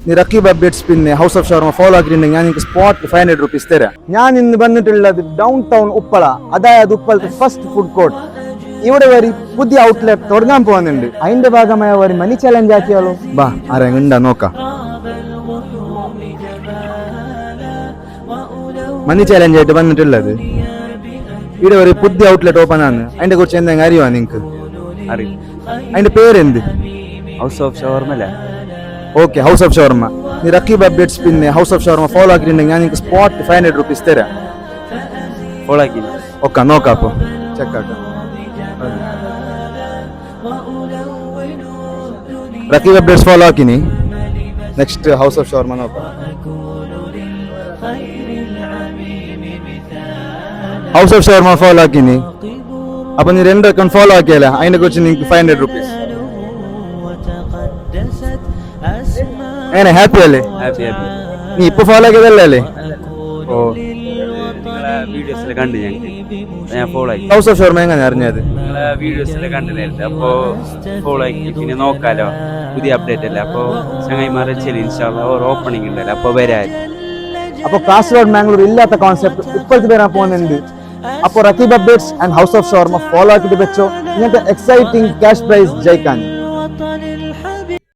നീ റക്കീബ് അപ്ഡേറ്റ്സ് പിന്നെ house of shawarma follow ആക്കിയിട്ടുണ്ടെങ്കിൽ ഞാൻ നിങ്ങൾക്ക് സ്പോട്ട് 500 rupees തരാം. ഞാൻ ഇന്ന് വന്നിട്ടുള്ളത് ഡൗൺ ടൗൺ ഉപ്പള, അതായത് ഉപ്പളത്തെ ഫസ്റ്റ് ഫുഡ് കോർട്ട്. ഇവിടെ ഒരു പുതിയ ഔട്ട്ലെറ്റ് തുടങ്ങാൻ പോകുന്നുണ്ട്. അതിന്റെ ഭാഗമായ ഒരു മണി ചലഞ്ച് ആക്കിയാലോ? ബാ, ആരെങ്കിലും ഉണ്ടാ നോക്കാം. മണി ചലഞ്ച് ആയിട്ട് വന്നിട്ടുള്ളത് ഇവിടെ ഒരു പുതിയ ഔട്ട്ലെറ്റ് ഓപ്പൺ ആണ്. അതിനെ കുറിച്ച് എന്തെങ്കിലും അറിയുവാ നിങ്ങൾക്ക്? അതിന്റെ പേരെന്ത്? ഹൗസ് ഓഫ് ഷവർമ അല്ലേ? Okay, house of shawarma. നീ റക്കീബ് അപ്ഡേറ്റ്സ് പിന്നെ ഹൗസ് ഓഫ് ഷവർമ ഫോളോ ആക്കിയിട്ടുണ്ടെങ്കിൽ ഞാൻ നിങ്ങൾക്ക് സ്പോട്ട് 500 rupees തരാം. ഫോളോ ആക്കി. ഓക്കെ, നോക്കാം. അപ്പോൾ ചെക്കാക്കാം. റക്കീബ് അപ്ഡേറ്റ്സ് ഫോളോ ആക്കിനി. നെക്സ്റ്റ് ഹൗസ് ഓഫ് ഷവർമ നോക്കാം. ഹൗസ് ഓഫ് ഷവർമ ഫോളോ ആക്കിനി. അപ്പൊ നീ 2 അക്കൗണ്ട് ഫോളോ ആക്കിയല്ല, അതിനെ കുറിച്ച് നിങ്ങൾക്ക് 500 rupees. എങ്ങനെ, ഹാപ്പി അല്ലേ? Happy happy. നീ ഇപ്പൊ ഫോളോ ആക്കിയതല്ലേ? ഓ, നിങ്ങളെ വീഡിയോസിൽ കണ്ടു ഞാൻ ഫോളോ ആക്കി. ഹൗസ് ഓഫ് ഷവർമ എങ്ങനെ അറിഞ്ഞത്? നിങ്ങളെ വീഡിയോസിൽ കണ്ടില്ലായിരുന്നു, അപ്പോ ഫോളോ ആക്കി. പിന്നെ നോക്കാലോ, പുതിയ അപ്ഡേറ്റ് അല്ലേ. അപ്പോ ചങ്ങായിമാരെ ചെല്ലി ഇൻഷാല്ലാ ഒരു ഓപ്പണിംഗ് ഉണ്ടല്ലോ, അപ്പൊ വരാൻ. അപ്പൊ കാസർഗോഡ് മാംഗ്ലൂർ ഇല്ലാത്ത കോൺസെപ്റ്റ് ഇപ്പോഴത്തെ വരാൻ പോകുന്നുണ്ട്. അപ്പോൾ Rakeeb updates and house of shawarma follow ആക്കിയിട്ട് വെച്ചോ. ഇങ്ങനത്തെ എക്സൈറ്റിംഗ് ക്യാഷ് പ്രൈസ് ജയിക്കാൻ.